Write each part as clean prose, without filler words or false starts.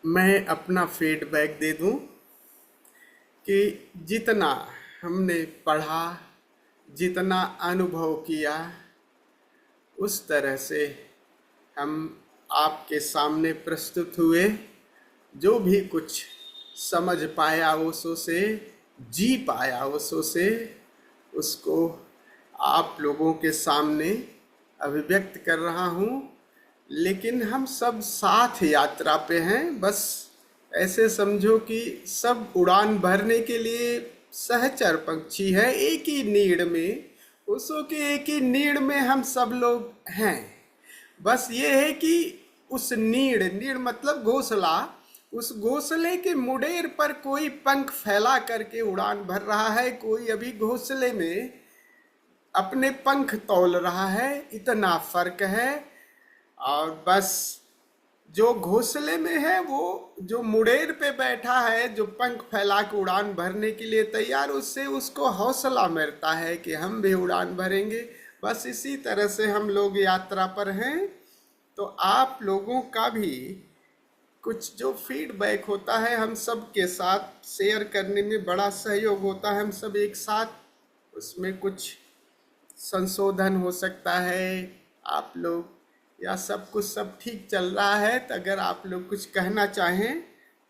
मैं अपना फीडबैक दे दूं कि जितना हमने पढ़ा, जितना अनुभव किया, उस तरह से हम आपके सामने प्रस्तुत हुए। जो भी कुछ समझ पाया उसों से, जी पाया उसों से, उसको आप लोगों के सामने अभिव्यक्त कर रहा हूँ। लेकिन हम सब साथ यात्रा पे हैं। बस ऐसे समझो कि सब उड़ान भरने के लिए सहचर पंछी है, एक ही नीड़ में, उसों के एक ही नीड़ में हम सब लोग हैं। बस ये है कि उस नीड़, नीड़ मतलब घोंसला, उस घोंसले के मुडेर पर कोई पंख फैला करके उड़ान भर रहा है, कोई अभी घोंसले में अपने पंख तौल रहा है। इतना फर्क है। और बस जो घोंसले में है, वो जो मुडेर पे बैठा है, जो पंख फैला के उड़ान भरने के लिए तैयार, उससे उसको हौसला मिलता है कि हम भी उड़ान भरेंगे। बस इसी तरह से हम लोग यात्रा पर हैं। तो आप लोगों का भी कुछ जो फीडबैक होता है, हम सब के साथ शेयर करने में बड़ा सहयोग होता है। हम सब एक साथ उसमें कुछ संशोधन हो सकता है। आप लोग या सब कुछ सब ठीक चल रहा है, तो अगर आप लोग कुछ कहना चाहें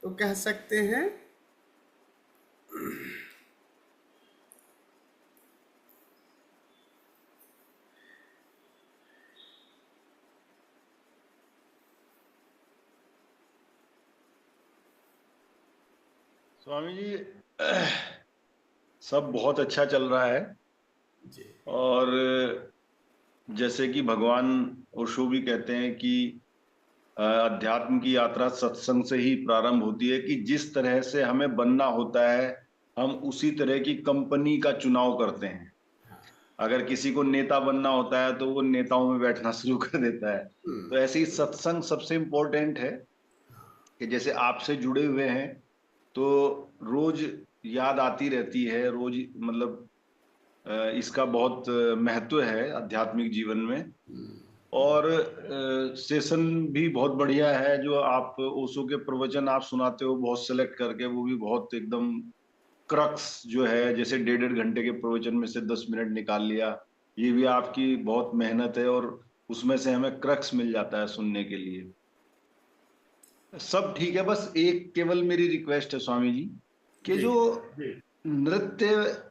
तो कह सकते हैं। स्वामी जी, सब बहुत अच्छा चल रहा है। जी। और जैसे कि भगवान ओशो भी कहते हैं कि अध्यात्म की यात्रा सत्संग से ही प्रारंभ होती है, कि जिस तरह से हमें बनना होता है हम उसी तरह की कंपनी का चुनाव करते हैं। अगर किसी को नेता बनना होता है तो वो नेताओं में बैठना शुरू कर देता है। तो ऐसे ही सत्संग सबसे इम्पोर्टेंट है कि जैसे आपसे जुड़े हुए हैं तो रोज याद आती रहती है, रोज मतलब इसका बहुत महत्व है आध्यात्मिक जीवन में। और सेशन भी बहुत बढ़िया है, जो आप ओशो के प्रवचन आप सुनाते हो बहुत सेलेक्ट करके, वो भी बहुत एकदम क्रक्स जो है, जैसे 1.5 घंटे के प्रवचन में से 10 मिनट निकाल लिया, ये भी आपकी बहुत मेहनत है। और उसमें से हमें क्रक्स मिल जाता है सुनने के लिए। सब ठीक है, बस एक केवल मेरी रिक्वेस्ट है स्वामी जी, कि जी। जो नृत्य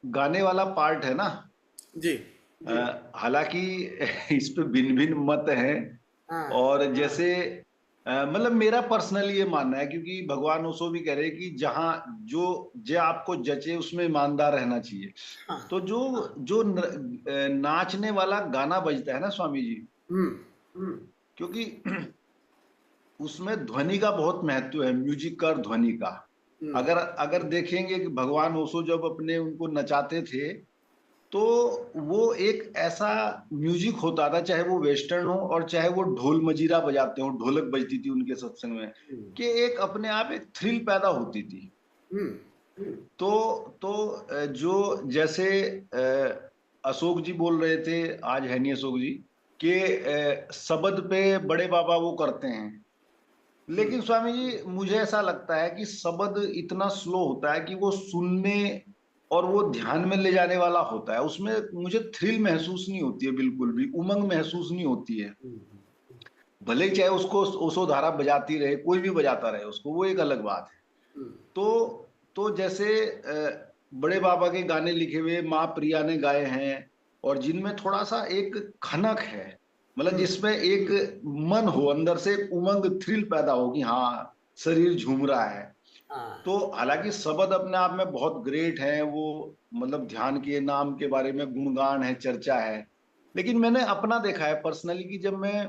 गाने वाला पार्ट है ना, जी। हालांकि इस पे भिन्न भिन्न मत हैं। हाँ। और जैसे मतलब मेरा पर्सनली ये मानना है, क्योंकि भगवान ओशो भी कह रहे हैं कि जहां जो जो आपको जचे उसमें ईमानदार रहना चाहिए। हाँ। तो जो जो नाचने वाला गाना बजता है ना स्वामी जी, क्योंकि उसमें ध्वनि का बहुत महत्व है, म्यूजिक का और ध्वनि का। अगर अगर देखेंगे कि भगवान ओशो जब अपने उनको नचाते थे, तो वो एक ऐसा म्यूजिक होता था, चाहे वो वेस्टर्न हो और चाहे वो ढोल मजीरा बजाते हो, ढोलक बजती थी उनके सत्संग में, कि एक अपने आप एक थ्रिल पैदा होती थी। जो जैसे अशोक जी बोल रहे थे, आज है नहीं अशोक जी, कि शबद पे बड़े बाबा वो करते हैं। लेकिन स्वामी जी मुझे ऐसा लगता है कि शब्द इतना स्लो होता है कि वो सुनने और वो ध्यान में ले जाने वाला होता है, उसमें मुझे थ्रिल महसूस नहीं होती है, बिल्कुल भी उमंग महसूस नहीं होती है। भले ही चाहे उसको ओशो धारा बजाती रहे, कोई भी बजाता रहे उसको, वो एक अलग बात है। तो जैसे बड़े बाबा के गाने लिखे हुए माँ प्रिया ने गाए हैं, और जिनमें थोड़ा सा एक खनक है, मतलब जिसमें एक मन हो, अंदर से एक उमंग थ्रिल पैदा हो कि हाँ शरीर झूम रहा है। हाँ। तो हालांकि शब्द अपने आप में बहुत ग्रेट है, वो मतलब ध्यान के नाम के बारे में गुणगान है, चर्चा है। लेकिन मैंने अपना देखा है पर्सनली कि जब मैं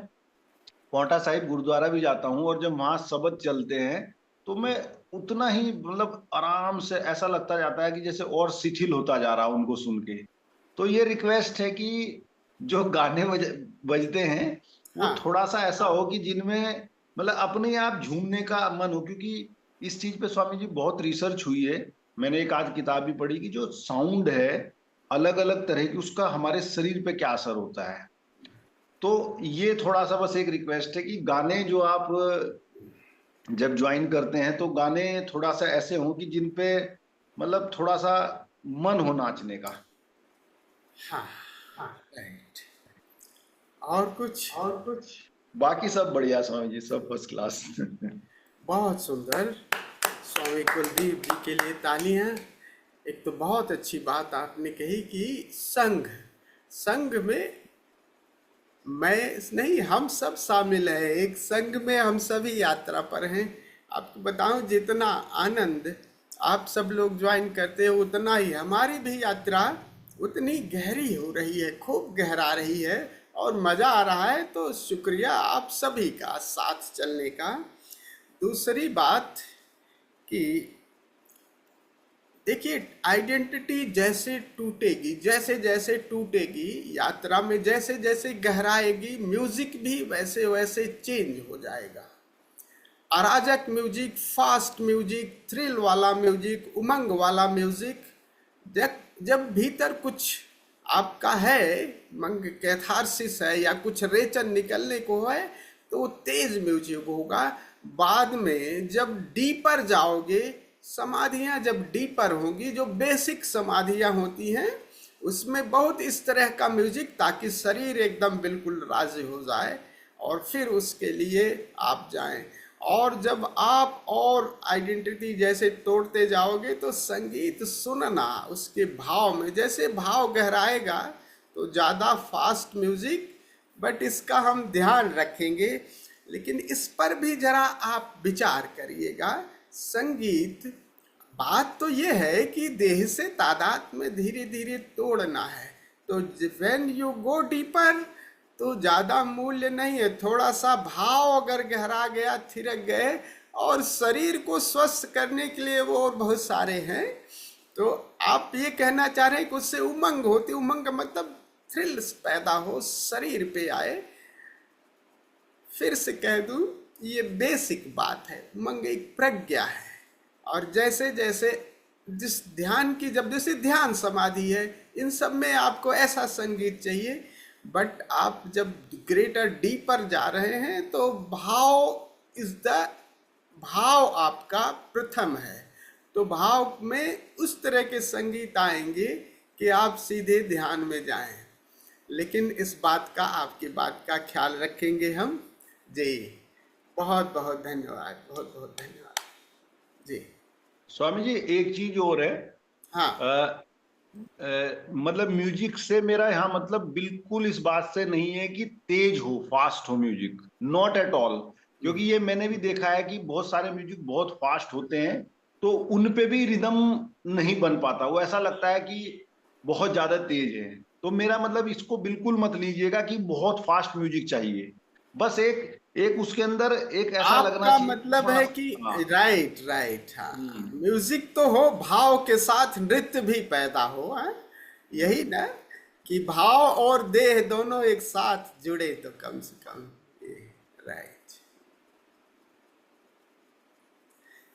पौंटा साहिब गुरुद्वारा भी जाता हूँ और जब वहां शब्द चलते हैं, तो मैं उतना ही मतलब आराम से, ऐसा लगता जाता है कि जैसे और शिथिल होता जा रहा है उनको सुन के। तो ये रिक्वेस्ट है कि जो गाने बजते हैं वो हाँ। थोड़ा सा ऐसा हो कि जिनमें मतलब अपने आप झूमने का मन हो, क्योंकि इस चीज पे स्वामी जी बहुत रिसर्च हुई है। मैंने एक आध किताब भी पढ़ी कि जो साउंड है अलग अलग तरह की, उसका हमारे शरीर पे क्या असर होता है। तो ये थोड़ा सा बस एक रिक्वेस्ट है कि गाने जो आप जब ज्वाइन करते हैं तो गाने थोड़ा सा ऐसे हों कि जिन पे मतलब थोड़ा सा मन हो नाचने का। हाँ हाँ, राइट। और कुछ? और कुछ? बाकी सब बढ़िया स्वामी जी, सब फर्स्ट क्लास। बहुत सुंदर। स्वामी कुलदीप जी के लिए तालियां। एक तो बहुत अच्छी बात आपने कही कि संघ, संघ में मैं नहीं, हम सब शामिल हैं, एक संघ में हम सभी यात्रा पर हैं। आपको बताऊं, जितना आनंद आप सब लोग ज्वाइन करते हो उतना ही हमारी भी यात्रा उतनी गहरी हो रही है, खूब गहरा रही है और मज़ा आ रहा है। तो शुक्रिया आप सभी का साथ चलने का। दूसरी बात कि देखिए, आइडेंटिटी जैसे टूटेगी, जैसे जैसे टूटेगी यात्रा में, जैसे जैसे गहराएगी, म्यूजिक भी वैसे वैसे चेंज हो जाएगा। अराजक म्यूजिक, फास्ट म्यूजिक, थ्रिल वाला म्यूजिक, उमंग वाला म्यूजिक, जब जब भीतर कुछ आपका है, मंग कैथारसिस है या कुछ रेचन निकलने को है, तो वो तेज म्यूजिक होगा। बाद में जब डीपर जाओगे, समाधियां जब डीपर होंगी, जो बेसिक समाधियां होती हैं, उसमें बहुत इस तरह का म्यूजिक, ताकि शरीर एकदम बिल्कुल राजी हो जाए और फिर उसके लिए आप जाएं। और जब आप और आइडेंटिटी जैसे तोड़ते जाओगे तो संगीत सुनना, उसके भाव में जैसे भाव गहराएगा, तो ज़्यादा फास्ट म्यूजिक, बट इसका हम ध्यान रखेंगे। लेकिन इस पर भी जरा आप विचार करिएगा। संगीत, बात तो ये है कि देह से तादाद में धीरे धीरे तोड़ना है। तो व्हेन यू गो डीपर, तो ज़्यादा मूल्य नहीं है, थोड़ा सा भाव अगर गहरा गया, थिरक गए, और शरीर को स्वस्थ करने के लिए वो और बहुत सारे हैं। तो आप ये कहना चाह रहे हैं कि उससे उमंग होती, उमंग का मतलब थ्रिल्स पैदा हो, शरीर पे आए। फिर से कह दूं, ये बेसिक बात है, उमंग एक प्रज्ञा है। और जैसे जैसे जिस ध्यान की, जब जैसे ध्यान समाधि है, इन सब में आपको ऐसा संगीत चाहिए। बट आप जब ग्रेटर डीपर जा रहे हैं तो भाव इज द, भाव आपका प्रथम है। तो भाव में उस तरह के संगीत आएंगे कि आप सीधे ध्यान में जाएं। लेकिन इस बात का, आपकी बात का ख्याल रखेंगे हम जी। बहुत बहुत धन्यवाद, बहुत बहुत धन्यवाद जी। स्वामी जी एक चीज और है। हाँ मतलब म्यूजिक से मेरा यहाँ मतलब बिल्कुल इस बात से नहीं है कि तेज हो, फास्ट हो म्यूजिक, नॉट एट ऑल। क्योंकि ये मैंने भी देखा है कि बहुत सारे म्यूजिक बहुत फास्ट होते हैं तो उन पे भी रिदम नहीं बन पाता, वो ऐसा लगता है कि बहुत ज्यादा तेज है। तो मेरा मतलब इसको बिल्कुल मत लीजिएगा कि बहुत फास्ट म्यूजिक चाहिए। बस एक एक उसके अंदर एक ऐसा लगना आपका चाहिए कि मतलब थोड़ा है सा। कि हाँ। राइट राइट, हाँ, हम्म। म्यूजिक तो हो, भाव के साथ नृत्य भी पैदा हो, है यही ना, कि भाव और देह दोनों एक साथ जुड़े तो कम से कम ये, राइट।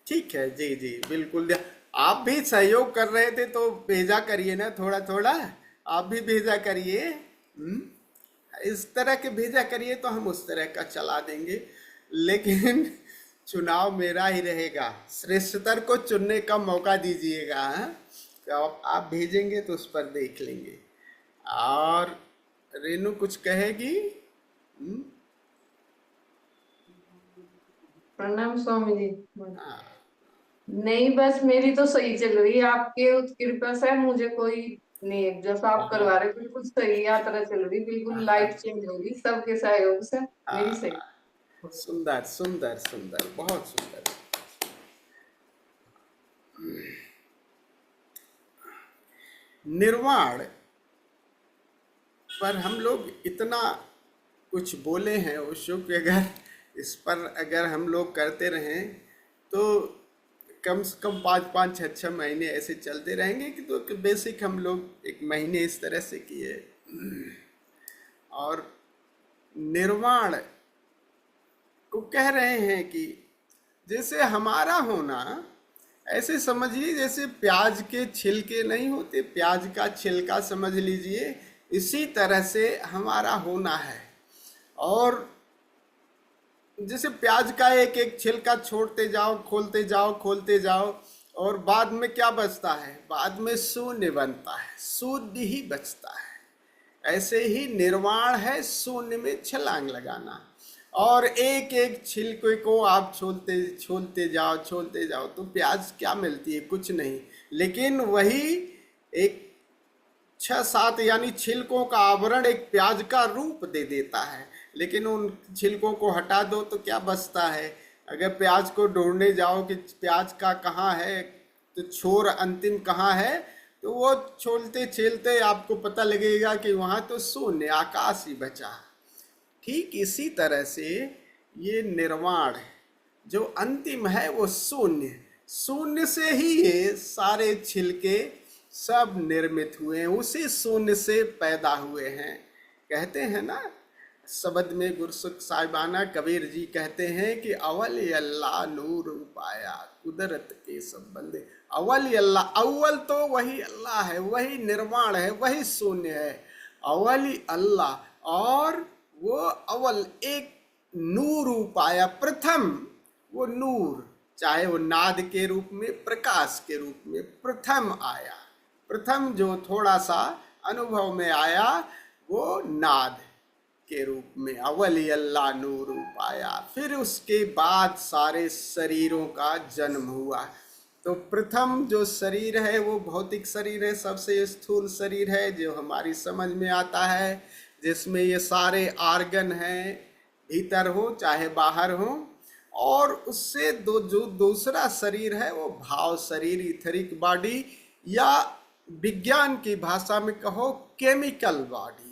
ठीक है जी जी, बिल्कुल। आप भी सहयोग कर रहे थे तो भेजा करिए ना, थोड़ा थोड़ा आप भी भेजा करिए। इस तरह के भेजा करिए तो हम उस तरह का चला देंगे। लेकिन चुनाव मेरा ही रहेगा, श्रेष्ठतर को चुनने का मौका दीजिएगा, हाँ? तो आप भेजेंगे तो उस पर देख लेंगे। और रेनू कुछ कहेगी? हम्म? प्रणाम स्वामी जी। हाँ नहीं, बस मेरी तो सही चल रही है, आपके कृपा से मुझे कोई नहीं, जैसा आप करवा रहे बिल्कुल सही यात्रा चल रही, बिल्कुल लाइफ चेंज होगी सबके सहयोग से। मेरी हाँ, सही। सुंदर सुंदर सुंदर, बहुत सुंदर। निर्वाण पर हम लोग इतना कुछ बोले हैं ओशो कि अगर इस पर अगर हम लोग करते रहें तो कम से कम 5-5 6 6 महीने ऐसे चलते रहेंगे। कि तो बेसिक हम लोग एक महीने इस तरह से किए। और निर्वाण को कह रहे हैं कि जैसे हमारा होना, ऐसे समझिए जैसे प्याज के छिलके नहीं होते, प्याज का छिलका समझ लीजिए, इसी तरह से हमारा होना है। और जैसे प्याज का एक एक छिलका छोड़ते जाओ, खोलते जाओ, खोलते जाओ, और बाद में क्या बचता है? बाद में शून्य बनता है, शून्य ही बचता है। ऐसे ही निर्वाण है शून्य में छलांग लगाना। और एक एक छिलके को आप छोलते छोलते जाओ, छोलते जाओ, तो प्याज क्या मिलती है? कुछ नहीं। लेकिन वही एक 6-7 यानी छिलकों का आवरण एक प्याज का रूप दे देता है। लेकिन उन छिलकों को हटा दो तो क्या बचता है? अगर प्याज को ढूंढने जाओ कि प्याज का कहाँ है, तो छोर अंतिम कहाँ है, तो वो छोलते छेलते आपको पता लगेगा कि वहाँ तो शून्य, आकाश ही बचा। ठीक इसी तरह से ये निर्वाण जो अंतिम है वो शून्य, शून्य से ही ये सारे छिलके सब निर्मित हुए हैं, उसी शून्य से पैदा हुए हैं। कहते हैं ना शब्द में, गुरसुख साहिबाना कबीर जी कहते हैं कि अव्वल अल्लाह नूर पाया कुदरत के सब बंदे। अव्वल अल्लाह, अव्वल तो वही अल्लाह है, वही निर्वाण है, वही शून्य है। अव्वल अल्लाह, और वो अव्वल एक नूर पाया, प्रथम वो नूर, चाहे वो नाद के रूप में, प्रकाश के रूप में प्रथम आया। प्रथम जो थोड़ा सा अनुभव में आया वो नाद के रूप में, अव्वल अल्लाह नूर पाया। फिर उसके बाद सारे शरीरों का जन्म हुआ। तो प्रथम जो शरीर है वो भौतिक शरीर है, सबसे स्थूल शरीर है जो हमारी समझ में आता है, जिसमें ये सारे आर्गन हैं, भीतर हो चाहे बाहर हो। और उससे जो दूसरा शरीर है वो भाव शरीर, इथरिक बॉडी, या विज्ञान की भाषा में कहो केमिकल बॉडी।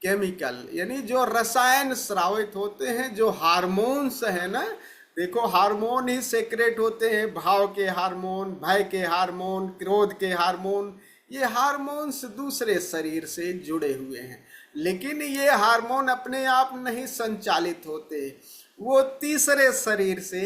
केमिकल यानी जो रसायन स्रावित होते हैं, जो हार्मोन्स है ना, देखो हार्मोन ही सेक्रेट होते हैं, भाव के हार्मोन, भय के हार्मोन, क्रोध के हार्मोन, ये हार्मोन्स दूसरे शरीर से जुड़े हुए हैं। लेकिन ये हार्मोन अपने आप नहीं संचालित होते, वो तीसरे शरीर से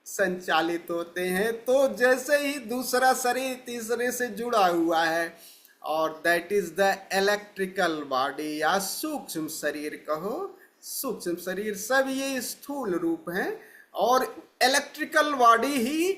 संचालित होते हैं। तो जैसे ही दूसरा शरीर तीसरे से जुड़ा हुआ है, और that is the electrical body, या सूक्ष्म शरीर कहो, सूक्ष्म शरीर, सब ये स्थूल रूप हैं। और इलेक्ट्रिकल बॉडी ही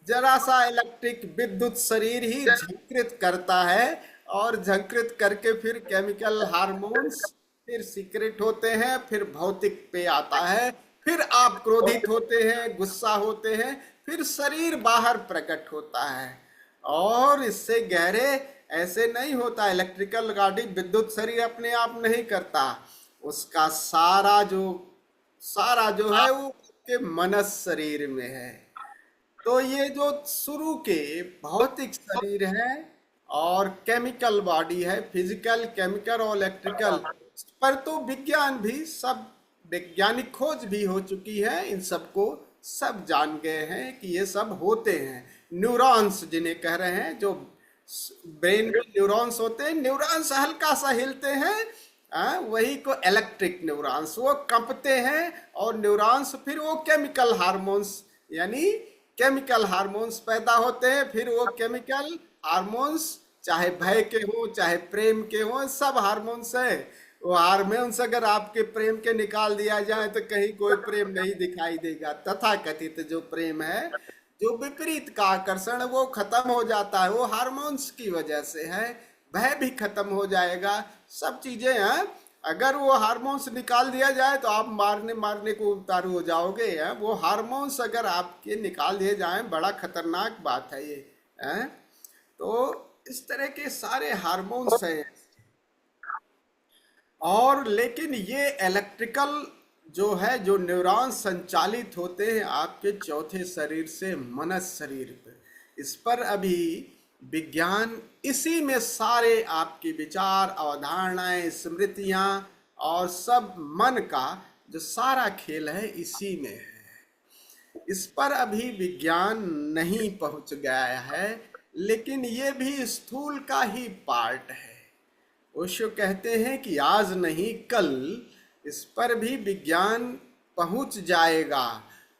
जरा सा इलेक्ट्रिक विद्युत शरीर ही झंकृत करता है, और झंकृत करके फिर केमिकल हार्मोन्स फिर सीक्रेट होते हैं, फिर भौतिक पे आता है, फिर आप क्रोधित होते हैं, गुस्सा होते हैं, फिर शरीर बाहर प्रकट होता है। और इससे गहरे ऐसे नहीं होता, इलेक्ट्रिकल गाड़ी विद्युत शरीर अपने आप नहीं करता, उसका सारा जो है वो के मनस शरीर में है। तो ये जो शुरू के भौतिक शरीर है और केमिकल बॉडी है, फिजिकल, केमिकल और इलेक्ट्रिकल, पर तो विज्ञान भी, सब वैज्ञानिक खोज भी हो चुकी है, इन सबको सब जान गए हैं कि ये सब होते हैं। न्यूरॉन्स जिन्हें कह रहे हैं, जो ब्रेन में न्यूरॉन्स होते हैं, न्यूरॉन्स हल्का सा हिलते हैं, वही को इलेक्ट्रिक न्यूरॉन्स, वो कंपते हैं, और न्यूरॉन्स फिर वो केमिकल हार्मोन्स, यानी केमिकल हार्मोन्स पैदा होते हैं। फिर वो केमिकल हार्मोन्स चाहे भय के हो चाहे प्रेम के हो, सब हार्मोन्स है। वो हार्मोन्स अगर आपके प्रेम के निकाल दिया जाए तो कहीं कोई प्रेम नहीं दिखाई देगा। तथा कथित जो प्रेम है, जो विपरीत का आकर्षण, वो खत्म हो जाता है, वो हार्मोन्स की वजह से है। भय भी खत्म हो जाएगा, सब चीजें हैं। अगर वो हार्मोन्स निकाल दिया जाए तो आप मारने को उतारू हो जाओगे। वो हार्मोन्स अगर आपके निकाल दिए जाए, बड़ा खतरनाक बात है ये है। तो इस तरह के सारे हार्मोन्स हैं। और लेकिन ये इलेक्ट्रिकल जो है, जो न्यूरॉन संचालित होते हैं आपके चौथे शरीर से मनस शरीर पे, इस पर अभी विज्ञान, इसी में सारे आपके विचार, अवधारणाएं, स्मृतियां और सब मन का जो सारा खेल है इसी में है। इस पर अभी विज्ञान नहीं पहुंच गया है, लेकिन ये भी स्थूल का ही पार्ट है। ओशो कहते हैं कि आज नहीं कल इस पर भी विज्ञान पहुंच जाएगा,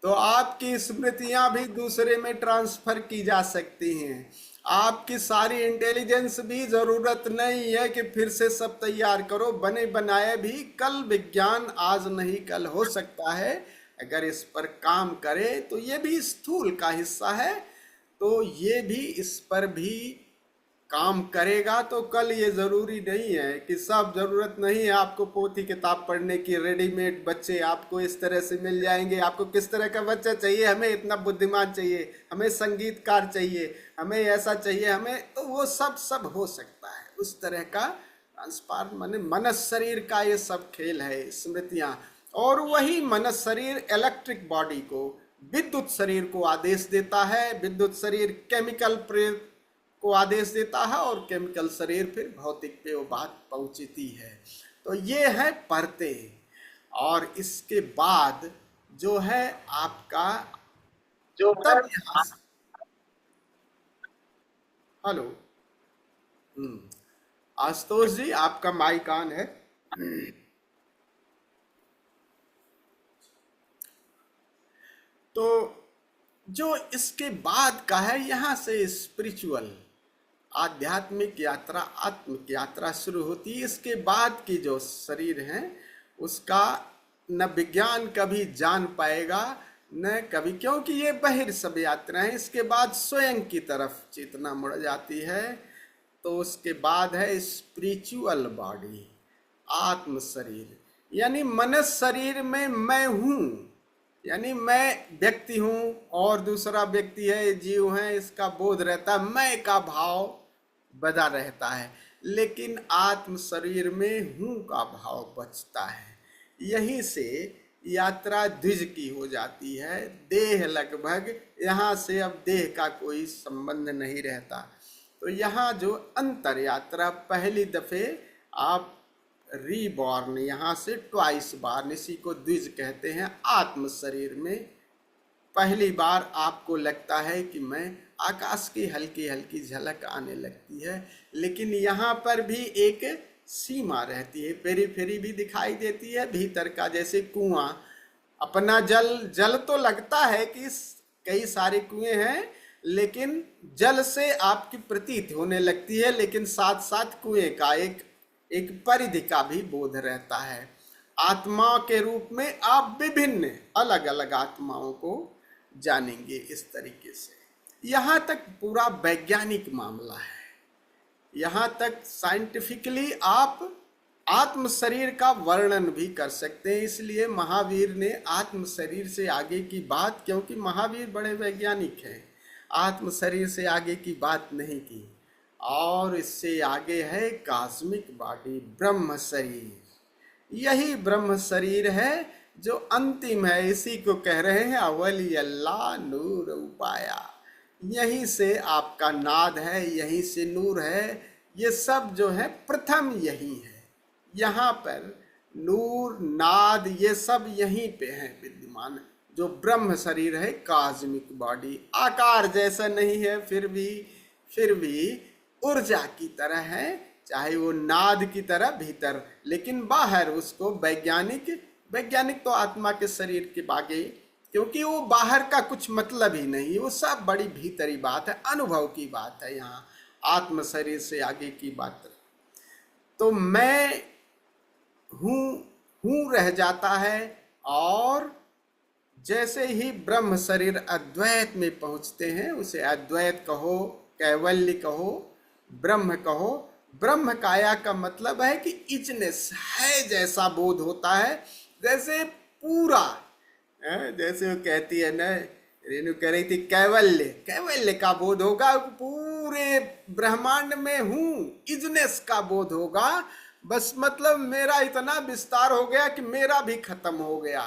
तो आपकी स्मृतियां भी दूसरे में ट्रांसफर की जा सकती हैं। आपकी सारी इंटेलिजेंस भी जरूरत नहीं है कि फिर से सब तैयार करो, बने बनाए भी कल विज्ञान आज नहीं कल हो सकता है, अगर इस पर काम करे तो ये भी स्थूल का हिस्सा है, तो ये भी इस पर भी काम करेगा। तो कल ये जरूरी नहीं है कि सब, जरूरत नहीं है आपको पोथी किताब पढ़ने की, रेडीमेड बच्चे आपको इस तरह से मिल जाएंगे। आपको किस तरह का बच्चा चाहिए? हमें इतना बुद्धिमान चाहिए, हमें संगीतकार चाहिए, हमें ऐसा चाहिए, हमें, तो वो सब हो सकता है। उस तरह का ट्रांसपार मन शरीर का ये सब खेल है, स्मृतियां। और वही मन शरीर इलेक्ट्रिक बॉडी को, विद्युत शरीर को आदेश देता है, विद्युत शरीर केमिकल प्रेरित को आदेश देता है, और केमिकल शरीर फिर भौतिक पे वो बात पहुंचती है। तो ये है परतें। और इसके बाद जो है आपका जो तब यहाँ हेलो, आशुतोष जी आपका माइक ऑन है। तो जो इसके बाद का है, यहाँ से स्पिरिचुअल आध्यात्मिक यात्रा, आत्मिक यात्रा शुरू होती है। इसके बाद की जो शरीर है उसका न विज्ञान कभी जान पाएगा न कभी, क्योंकि ये बहिर्शब यात्रा है। इसके बाद स्वयं की तरफ चेतना मुड़ जाती है। तो उसके बाद है स्पिरिचुअल बॉडी, आत्म शरीर, यानी मन शरीर में मैं हूँ, यानी मैं व्यक्ति हूँ और दूसरा व्यक्ति है, जीव है, इसका बोध रहता है, मैं का भाव बदा रहता है, लेकिन आत्म शरीर में हूँ का भाव बचता है। यहीं से यात्रा द्विज की हो जाती है। देह लगभग, यहाँ से अब देह का कोई संबंध नहीं रहता। तो यहाँ जो अंतर यात्रा, पहली दफे आप रीबॉर्न, यहाँ से ट्वाइस बार, इसी को द्विज कहते हैं। आत्म शरीर में पहली बार आपको लगता है कि मैं, आकाश की हल्की हल्की झलक आने लगती है, लेकिन यहाँ पर भी एक सीमा रहती है, पेरीफेरी भी दिखाई देती है, भीतर का जैसे कुआं अपना जल तो लगता है कि कई सारे कुएं हैं, लेकिन जल से आपकी प्रतीत होने लगती है, लेकिन साथ साथ कुएं का एक परिधि का भी बोध रहता है। आत्मा के रूप में आप विभिन्न अलग अलग आत्माओं को जानेंगे इस तरीके से। यहाँ तक पूरा वैज्ञानिक मामला है। यहाँ तक साइंटिफिकली आप आत्म शरीर का वर्णन भी कर सकते हैं। इसलिए महावीर ने आत्म शरीर से आगे की बात, क्योंकि महावीर बड़े वैज्ञानिक हैं, आत्म शरीर से आगे की बात नहीं की। और इससे आगे है कॉस्मिक बॉडी, ब्रह्म शरीर। यही ब्रह्म शरीर है जो अंतिम है। इसी को कह रहे हैं अवली अल्लाह नूर उपाया। यहीं से आपका नाद है, यहीं से नूर है। ये सब जो है प्रथम यही है। यहाँ पर नूर, नाद, ये सब यहीं पे है विद्यमान। जो ब्रह्म शरीर है, कॉस्मिक बॉडी, आकार जैसा नहीं है, फिर भी ऊर्जा की तरह है, चाहे वो नाद की तरह भीतर, लेकिन बाहर उसको वैज्ञानिक तो आत्मा के शरीर के बागे, क्योंकि वो बाहर का कुछ मतलब ही नहीं, वो सब बड़ी भीतरी बात है, अनुभव की बात है। यहाँ आत्म शरीर से आगे की बात। तो मैं हूँ रह जाता है। और जैसे ही ब्रह्म शरीर अद्वैत में पहुँचते हैं, उसे अद्वैत कहो, कैवल्य कहो, ब्रह्म कहो। ब्रह्म काया का मतलब है कि इचनेस है जैसा बोध होता है, जैसे पूरा, जैसे वो कहती है ना, रेणु कह रही थी कैवल्य का बोध होगा, पूरे ब्रह्मांड में हूँ, इजनेस का बोध होगा। बस मतलब मेरा इतना विस्तार हो गया कि मेरा भी खत्म हो गया,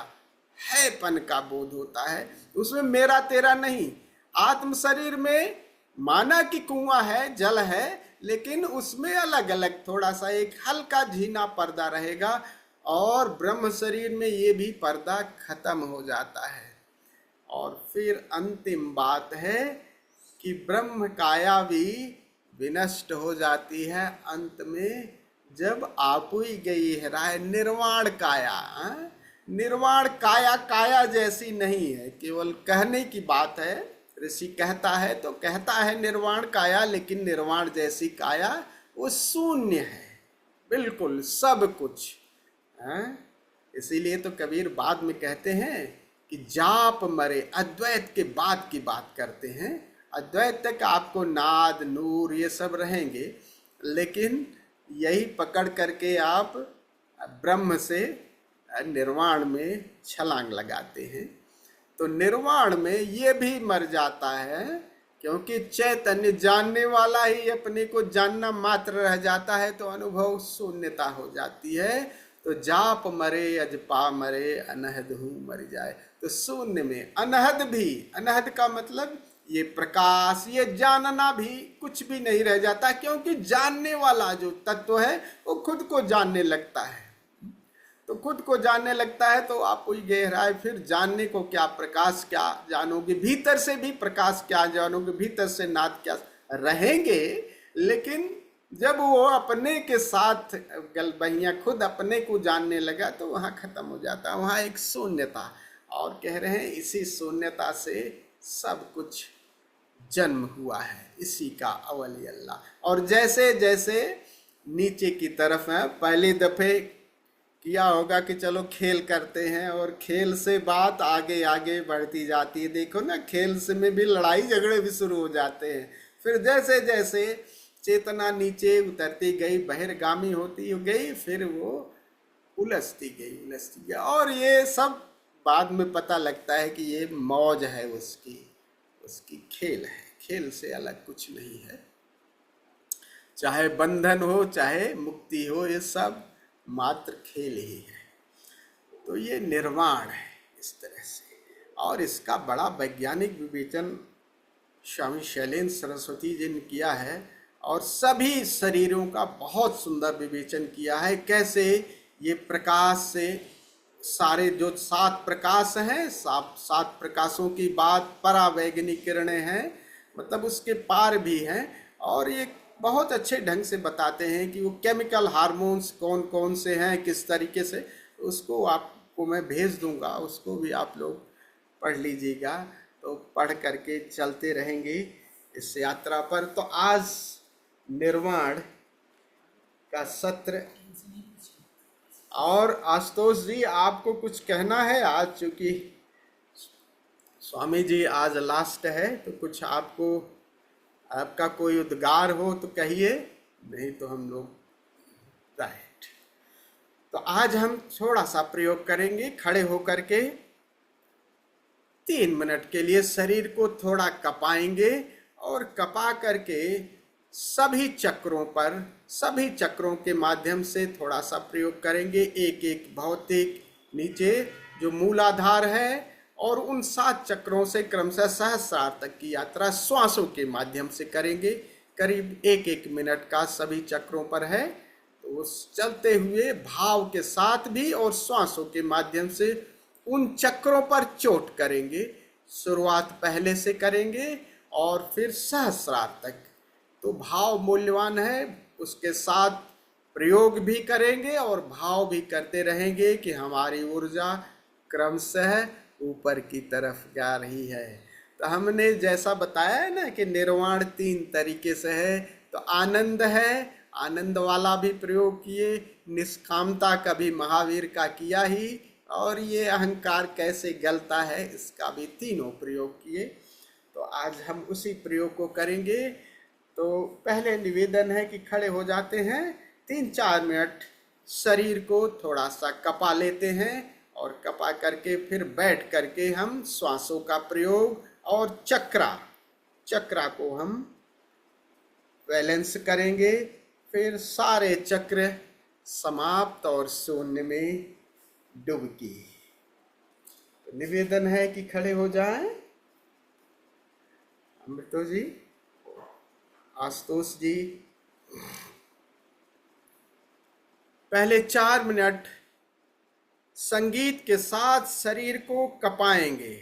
हैपन का बोध होता है, उसमें मेरा तेरा नहीं। आत्म शरीर में माना कि कुआं है, जल है, लेकिन उसमें अलग अलग थोड़ा सा एक हल्का झीना पर्दा रहेगा, और ब्रह्म शरीर में ये भी पर्दा खत्म हो जाता है। और फिर अंतिम बात है कि ब्रह्म काया भी विनष्ट हो जाती है अंत में, जब आप ही गई है राय निर्वाण काया। निर्वाण काया जैसी नहीं है, केवल कहने की बात है। ऋषि कहता है तो कहता है निर्वाण काया, लेकिन निर्वाण जैसी काया वो शून्य है, बिल्कुल सब कुछ। इसीलिए तो कबीर बाद में कहते हैं कि जाप मरे, अद्वैत के बाद की बात करते हैं। अद्वैत तक आपको नाद नूर ये सब रहेंगे, लेकिन यही पकड़ करके आप ब्रह्म से निर्वाण में छलांग लगाते हैं। तो निर्वाण में ये भी मर जाता है, क्योंकि चैतन्य जानने वाला ही अपने को जानना मात्र रह जाता है, तो अनुभव शून्यता हो जाती है। तो जाप मरे अजपा मरे, अनहद हूँ मर जाए। तो शून्य में अनहद भी, अनहद का मतलब ये प्रकाश, ये जानना भी कुछ भी नहीं रह जाता, क्योंकि जानने वाला जो तत्व है वो खुद को जानने लगता है। तो खुद को जानने लगता है तो आप कोई गहराई, फिर जानने को क्या प्रकाश क्या जानोगे, भीतर से भी प्रकाश क्या जानोगे, भीतर से नाद क्या रहेंगे। लेकिन जब वो अपने के साथ गलबहियाँ खुद अपने को जानने लगा तो वहाँ खत्म हो जाता है, वहाँ एक शून्यता। और कह रहे हैं इसी शून्यता से सब कुछ जन्म हुआ है, इसी का अवली अल्लाह। और जैसे जैसे नीचे की तरफ है, पहले दफे किया होगा कि चलो खेल करते हैं, और खेल से बात आगे आगे बढ़ती जाती है। देखो ना, खेल से में भी लड़ाई झगड़े भी शुरू हो जाते हैं। फिर जैसे जैसे चेतना नीचे उतरती गई, बहिर्गामी होती गई, फिर वो उलझती गई। और ये सब बाद में पता लगता है कि ये मौज है उसकी खेल है, खेल से अलग कुछ नहीं है। चाहे बंधन हो चाहे मुक्ति हो, ये सब मात्र खेल ही है। तो ये निर्वाण है इस तरह से। और इसका बड़ा वैज्ञानिक विवेचन स्वामी शैलेंद्र सरस्वती जी ने किया है, और सभी शरीरों का बहुत सुंदर विवेचन किया है। कैसे ये प्रकाश से सारे जो 7 प्रकाश हैं, 7 प्रकाशों की बात परावैज्ञानिक किरणें हैं, मतलब उसके पार भी हैं। और ये बहुत अच्छे ढंग से बताते हैं कि वो केमिकल हार्मोन्स कौन कौन से हैं, किस तरीके से। उसको आपको मैं भेज दूंगा, उसको भी आप लोग पढ़ लीजिएगा। तो पढ़ करके चलते रहेंगे इस यात्रा पर। तो आज निर्वाण का सत्र, और आशुतोष जी आपको कुछ कहना है आज, चूँकि स्वामी जी आज लास्ट है, तो कुछ आपका कोई उद्गार हो तो कहिए, नहीं तो हम लोग राइट। तो आज हम थोड़ा सा प्रयोग करेंगे, खड़े होकर के 3 मिनट के लिए शरीर को थोड़ा कपाएंगे, और कपा करके सभी चक्रों के माध्यम से थोड़ा सा प्रयोग करेंगे। एक एक भौतिक नीचे जो मूलाधार है, और उन 7 चक्रों से क्रमशः सहस्रार तक की यात्रा श्वासों के माध्यम से करेंगे। करीब 1-1 मिनट का सभी चक्रों पर है। तो उस चलते हुए भाव के साथ भी और श्वासों के माध्यम से उन चक्रों पर चोट करेंगे। शुरुआत पहले से करेंगे और फिर सहस्रार तक। तो भाव मूल्यवान है, उसके साथ प्रयोग भी करेंगे और भाव भी करते रहेंगे कि हमारी ऊर्जा क्रमशः ऊपर की तरफ जा रही है। तो हमने जैसा बताया है ना कि निर्वाण 3 तरीके से है। तो आनंद है, आनंद वाला भी प्रयोग किए, निष्कामता का भी महावीर का किया ही, और ये अहंकार कैसे गलता है इसका भी तीनों प्रयोग किए। तो आज हम उसी प्रयोग को करेंगे। तो पहले निवेदन है कि खड़े हो जाते हैं, 3-4 मिनट शरीर को थोड़ा सा कपा लेते हैं, और कपा करके फिर बैठ करके हम श्वासों का प्रयोग और चक्रा को हम बैलेंस करेंगे। फिर सारे चक्र समाप्त और शून्य में डुबकी। तो निवेदन है कि खड़े हो जाएं। अमृतो जी, आशुतोष जी, पहले 4 मिनट संगीत के साथ शरीर को कपाएंगे।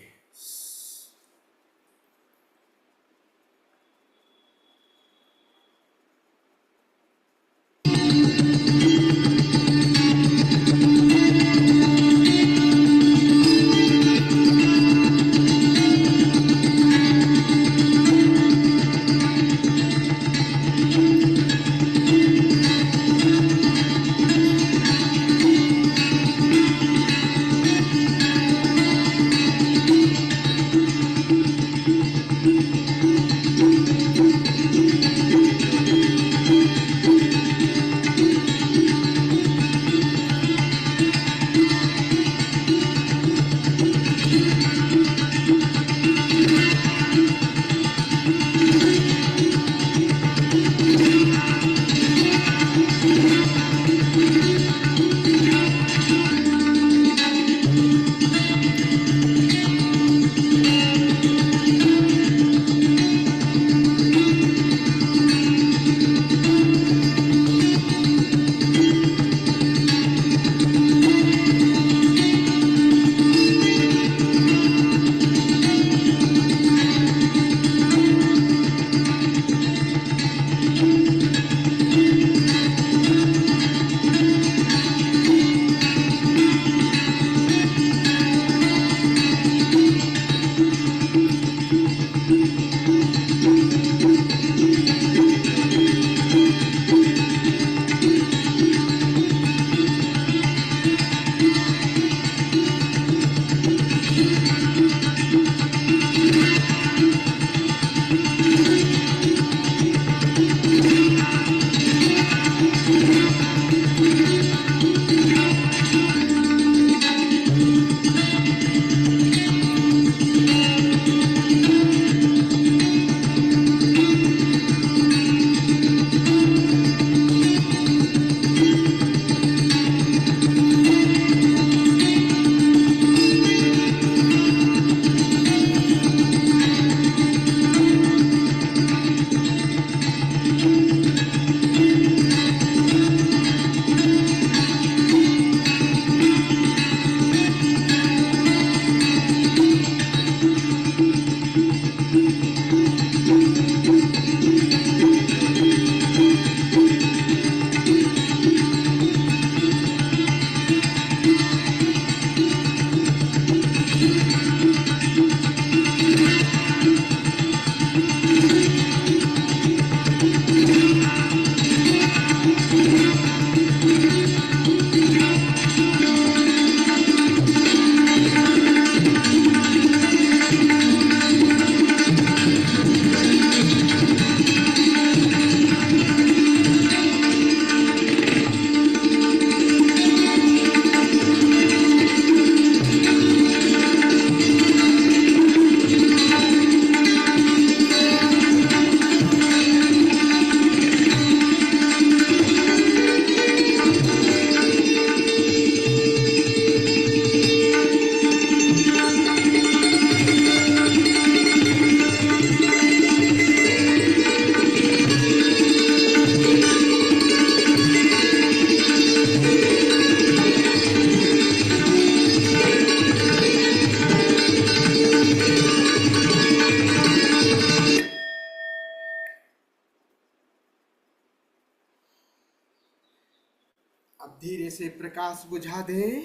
धीरे से प्रकाश बुझा दें।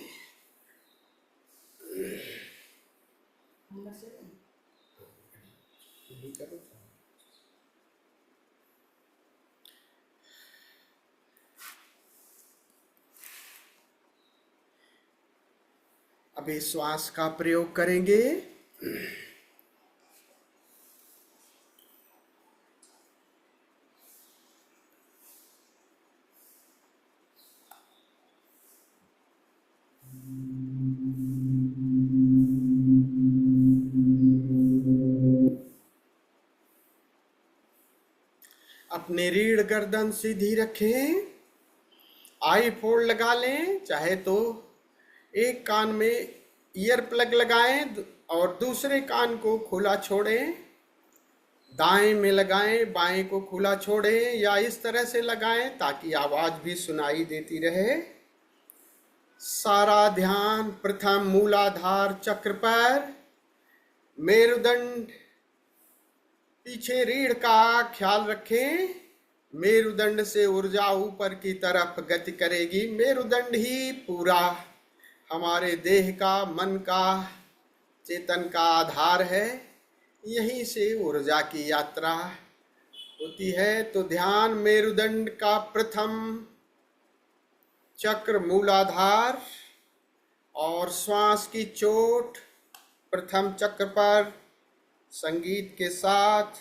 अभी श्वास का प्रयोग करेंगे। अपने रीढ़ गर्दन सीधी रखें, आई फोल्ड लगा लें, चाहे तो एक कान में ईयर प्लग लगाएं और दूसरे कान को खुला छोड़ें, दाएं में लगाएं, बाएं को खुला छोड़ें, या इस तरह से लगाएं ताकि आवाज भी सुनाई देती रहे। सारा ध्यान प्रथम मूलाधार चक्र पर, मेरुदंड, पीछे रीढ़ का ख्याल रखें। मेरुदंड से ऊर्जा ऊपर की तरफ गति करेगी। मेरुदंड ही पूरा हमारे देह का, मन का, चेतन का आधार है। यहीं से ऊर्जा की यात्रा होती है। तो ध्यान मेरुदंड का प्रथम चक्र मूलाधार और श्वास की चोट प्रथम चक्र पर संगीत के साथ।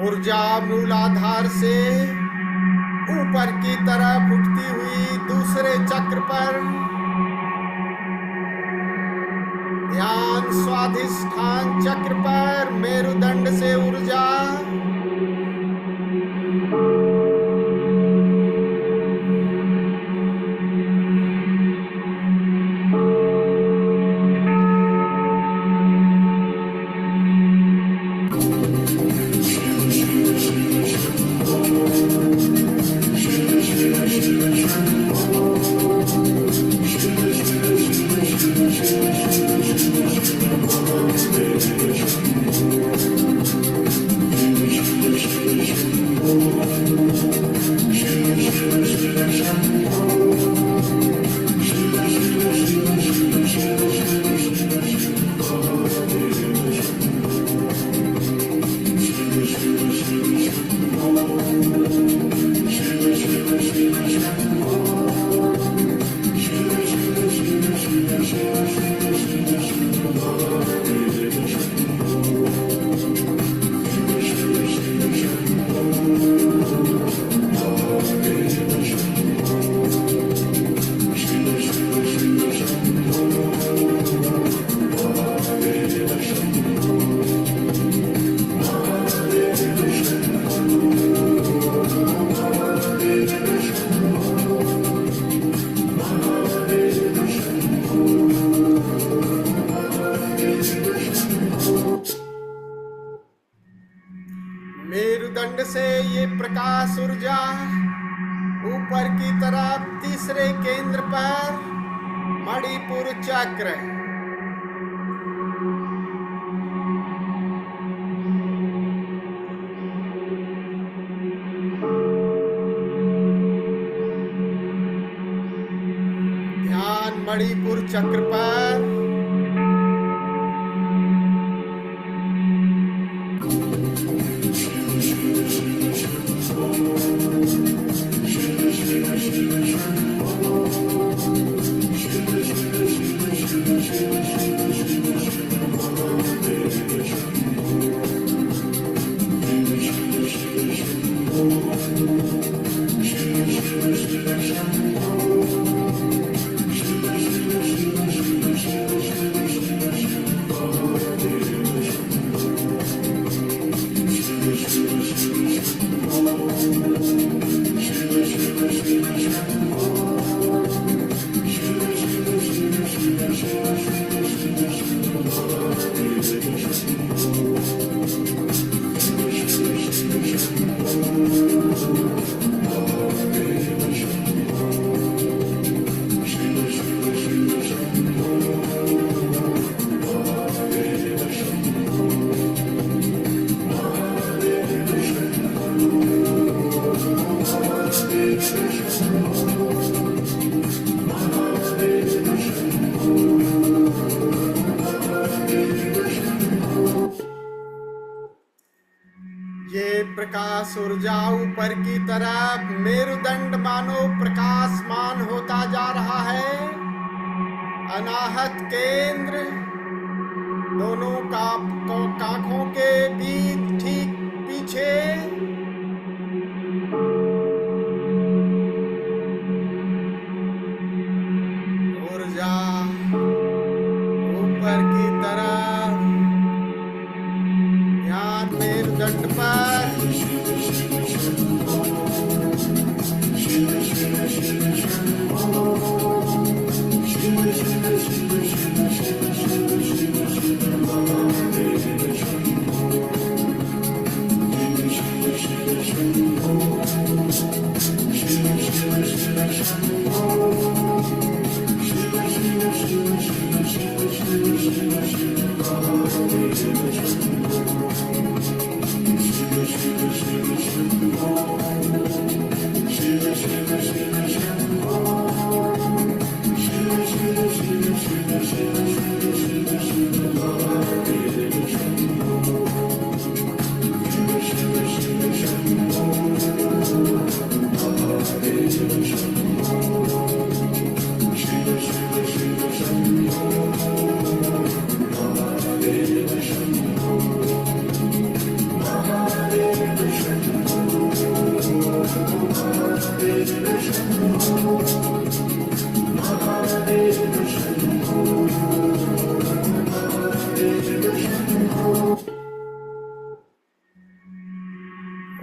ऊर्जा मूलाधार से ऊपर की तरफ उठती हुई दूसरे चक्र पर। ध्यान स्वाधिष्ठान चक्र पर, मेरुदंड से ऊर्जा मेरुदंड से ये प्रकाश ऊर्जा ऊपर की तरफ तीसरे केंद्र पर मणिपुर चक्र। ध्यान मणिपुर चक्र पर। ये प्रकाश ऊर्जा ऊपर की तरफ मेरुदंड मानो प्रकाशमान होता जा रहा है। अनाहत केंद्र दोनों काखों के बीच ठीक पीछे। ऊर्जा ऊपर की तरफ, ध्यान मेरुदंड पर।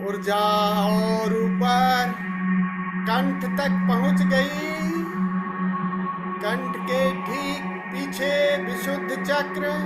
ऊर्जा और ऊपर कंठ तक पहुंच गई। कंठ के ठीक पीछे विशुद्ध चक्र।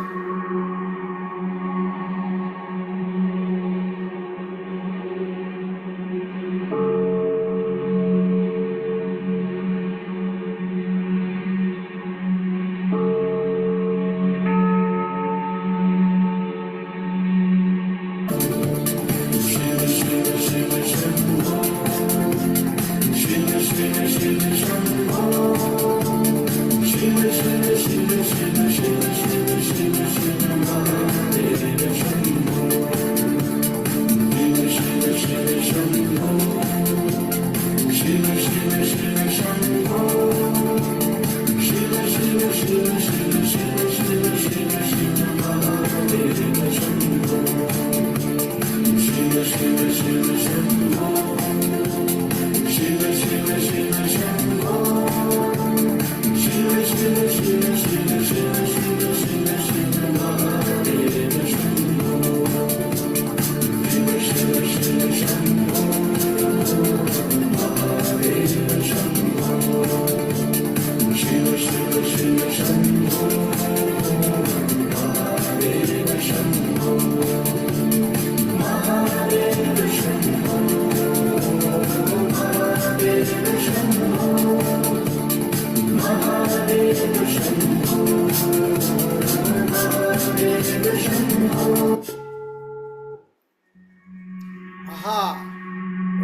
हाँ,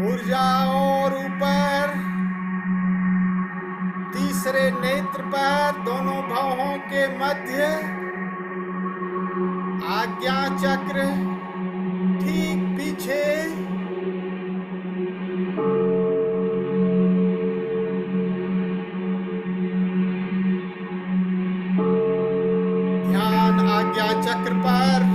ऊर्जा और ऊपर तीसरे नेत्र पर पर दोनों भवों के मध्य आज्ञा चक्र ठीक पीछे ध्यान आज्ञा चक्र पर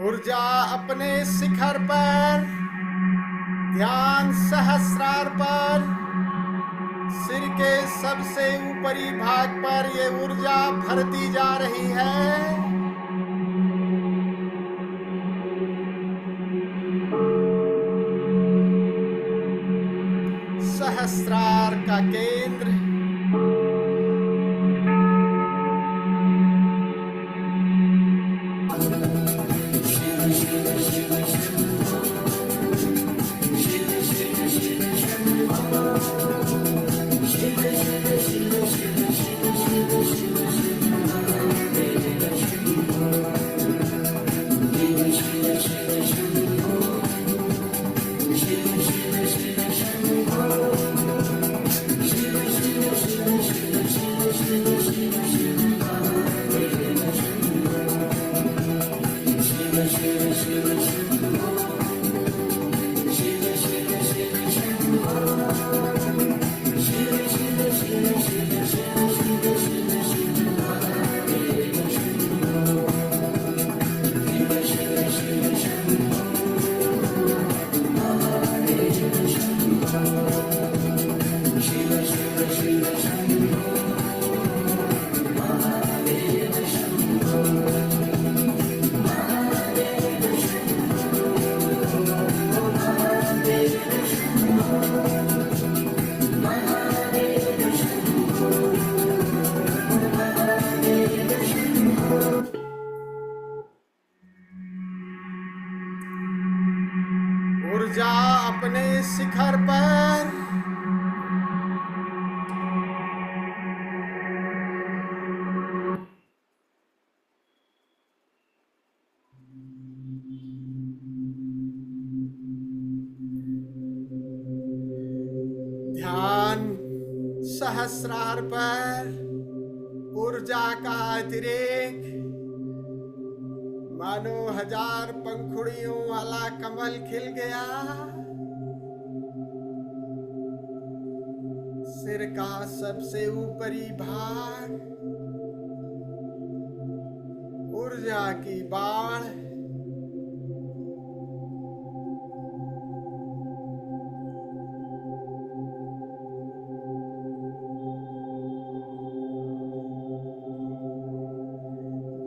ऊर्जा अपने शिखर पर, ध्यान सहस्रार पर, सिर के सबसे ऊपरी भाग पर ये ऊर्जा भरती जा रही है। सहस्रार का केंद्र ऊर्जा अपने शिखर पर, ध्यान सहस्रार पर, ऊर्जा का अतिरेक मानो 1000 पंखुड़ियों वाला कमल खिल गया। सिर का सबसे ऊपरी भाग ऊर्जा की बाढ़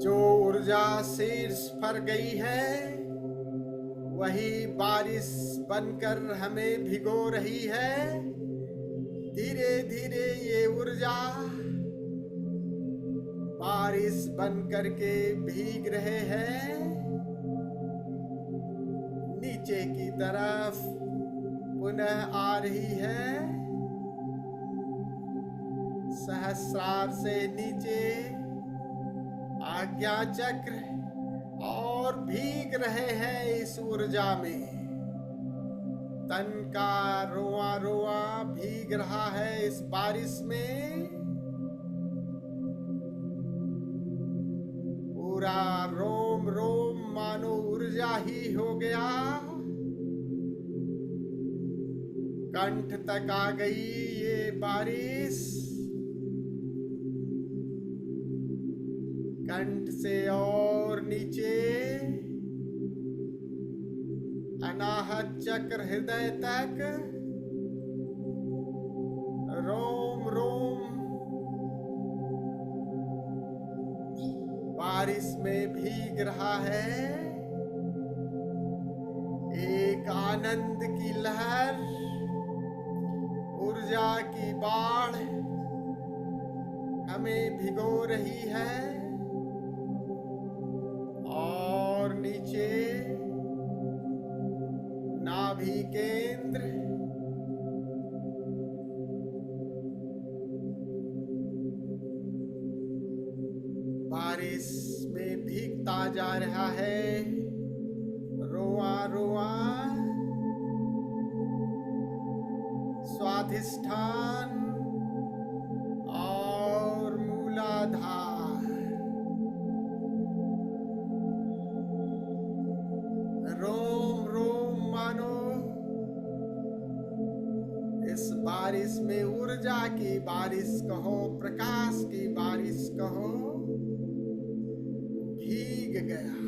जो ऊर्जा शीर्ष पर गई है वही बारिश बनकर हमें भिगो रही है। धीरे धीरे ये ऊर्जा बारिश बनकर के भीग रहे हैं नीचे की तरफ पुनः आ रही है। सहस्रार से नीचे आज्ञा चक्र और भीग रहे हैं इस ऊर्जा में। तन का रोआ रोआ भीग रहा है इस बारिश में। पूरा रोम रोम मानो ऊर्जा ही हो गया। कंठ तक आ गई ये बारिश। कंठ से और नीचे अनाहत चक्र हृदय तक रोम रोम बारिश में भीग रहा है। एक आनंद की लहर, ऊर्जा की बाढ़ हमें भिगो रही है। और नीचे नाभि केंद्र, बारिश में भीगता जा रहा है। रोआ रोआ स्वाधिष्ठान और मूलाधार, रोम रोम मानो इस बारिश में ऊर्जा की बारिश कहो, प्रकाश की बारिश कहो, भीग गया।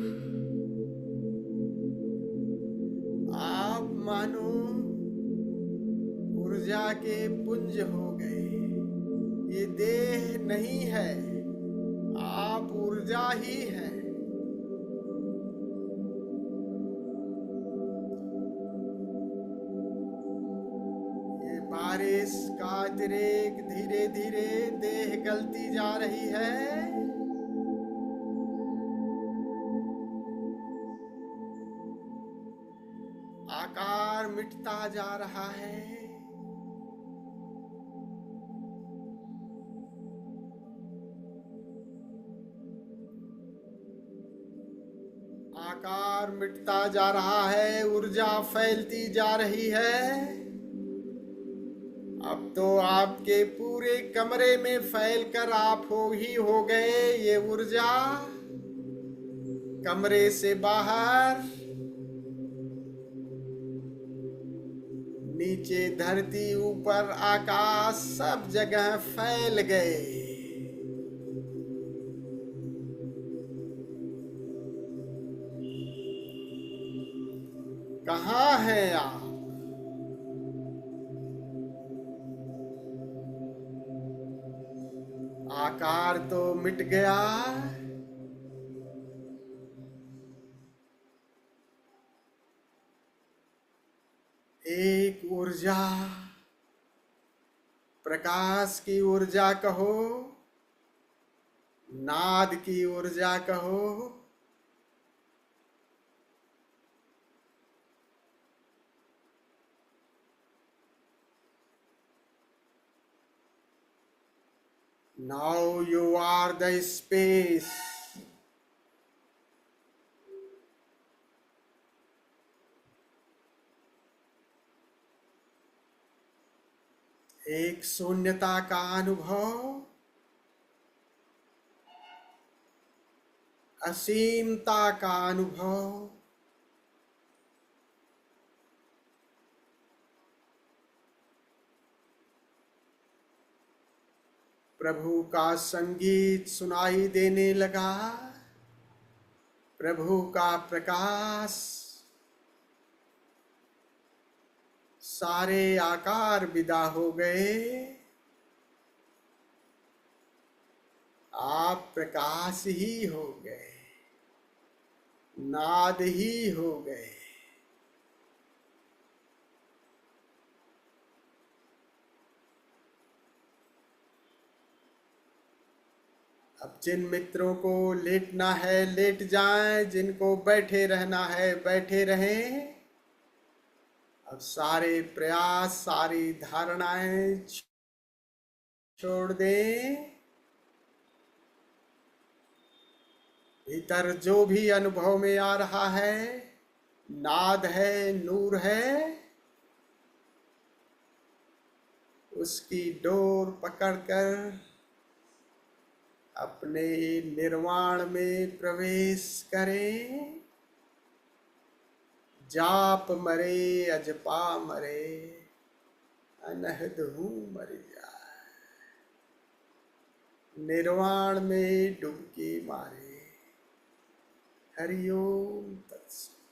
आप मानो ऊर्जा के पुंज हो गए। ये देह नहीं है, आप ऊर्जा ही है। ये बारिश का अतिरेक धीरे धीरे देह गलती जा रही है। आकार मिटता जा रहा है। आकार मिटता जा रहा है, ऊर्जा फैलती जा रही है। अब तो आपके पूरे कमरे में फैलकर आप हो गए ये ऊर्जा। कमरे से बाहर, नीचे धरती, ऊपर आकाश, सब जगह फैल गए। कहाँ हैं आप? आकार तो मिट गया, एक ऊर्जा, प्रकाश की ऊर्जा कहो, नाद की ऊर्जा कहो, now you are the space. एक शून्यता का अनुभव, असीमता का अनुभव, प्रभु का संगीत सुनाई देने लगा, प्रभु का प्रकाश, सारे आकार विदा हो गए। आप प्रकाश ही हो गए, नाद ही हो गए। अब जिन मित्रों को लेटना है लेट जाएं, जिनको बैठे रहना है बैठे रहें। अब सारे प्रयास, सारी धारणाएं छोड़ दें। भीतर जो भी अनुभव में आ रहा है, नाद है, नूर है, उसकी डोर पकड़कर अपने निर्वाण में प्रवेश करें। जाप मरे अजपा मरे, अनहद हूँ मर जाए। निर्वाण में डुबकी मारे। हरिओम तत्सत।